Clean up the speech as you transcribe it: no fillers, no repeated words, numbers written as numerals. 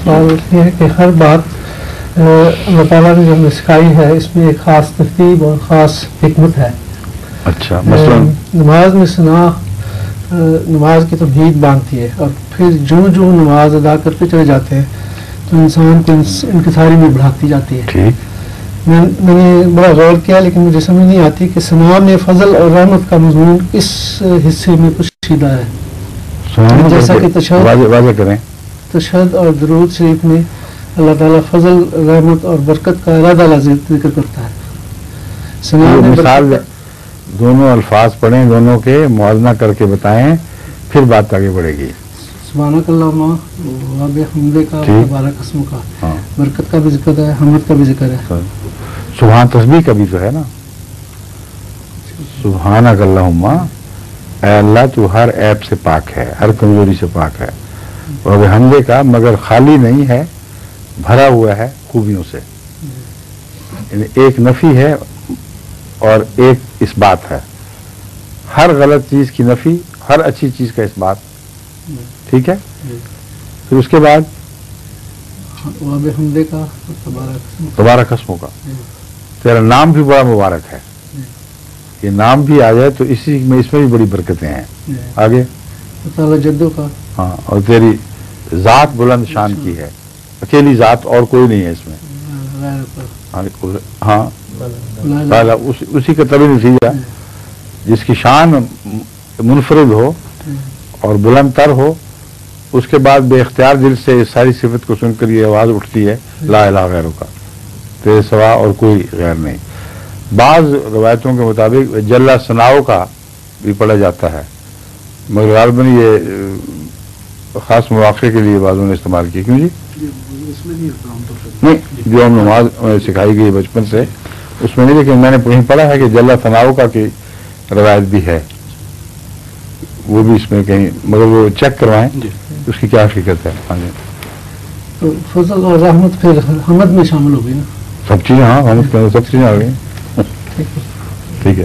سوال یہ ہے کہ ہر بات اللہ تعالیٰ نے جو ہمیں سکھائی ہے اس میں ایک خاص ترتیب اور خاص حکمت ہے. اچھا مثلاً نماز میں ثنا نماز کی توحید باندھتی ہے، اور پھر جو نماز ادا کرتے چلے جاتے ہیں تو انسان کو انکساری میں بڑھاتی جاتی ہے. ٹھیک، میں نے بڑا غور کیا لیکن مجھے سمجھ نہیں آتی کہ ثنا میں فضل اور رحمت کا مضمون اس حصے میں پوشیدہ ہے. جیسا کہ واضح کریں. تشہد اور درود شریف میں اللہ تعالیٰ فضل، رحمت اور برکت کا ارادہ ذکر کرتا ہے. ثنا میں مثال دونوں الفاظ پڑھیں، دونوں کے موازنہ کر کے بتائیں، پھر بات آگے بڑھے گی. سبحانک اللہم و بحمدک کا، تبارک اسمک کا، برکت کا بھی ذکر ہے، حمد کا بھی ذکر ہے. سبحان تسبیح کا بھی تو ہے نا. سبحانک اللہم، اے اللہ تو ہر عیب سے پاک ہے، ہر کمزوری سے پاک ہے. اور بحمدک کا مگر خالی نہیں ہے، بھرا ہوا ہے خوبیوں سے. یعنی ایک نفی ہے اور ایک اس بات ہے. ہر غلط چیز کی نفی، ہر اچھی چیز کا اس بات. ٹھیک ہے. پھر اس کے بعد تبارک اسمک کا، تیرا نام بھی بڑا مبارک ہے. یہ نام بھی آ جائے تو اس میں بھی بڑی برکتیں ہیں. آگے جدو کا، ہاں، اور تیری ذات بلند شان کی ہے، اکیلی ذات اور کوئی نہیں ہے اس میں. ہاں، اسی کا طبی نتیجہ جس کی شان منفرد ہو اور بلند تر ہو، اس کے بعد بے اختیار دل سے اس ساری صفت کو سن کر یہ آواز اٹھتی ہے لا الہ غیرہ کا، تیرے سوا اور کوئی غیر نہیں. بعض روایتوں کے مطابق جل ثناؤ کا بھی پڑھا جاتا ہے، مگر غالباً یہ خاص مواقع کے لیے بعضوں نے استعمال کی. کیوں جی؟ نہیں، جو ہم نماز سکھائی گئی بچپن سے اس میں نہیں، لیکن میں نے کہیں پڑھا ہے کہ جل ثناؤ کا کی روایت بھی ہے، وہ بھی اس میں کہیں، مگر وہ چیک کروائیں اس کی کیا حقیقت ہے. ہاں جی، تو فضل اور رحمت پھر حمد میں شامل ہو گئی نا، سب چیزیں. ہاں، حمد کے اندر سب چیزیں آ گئی. ٹھیک ہے.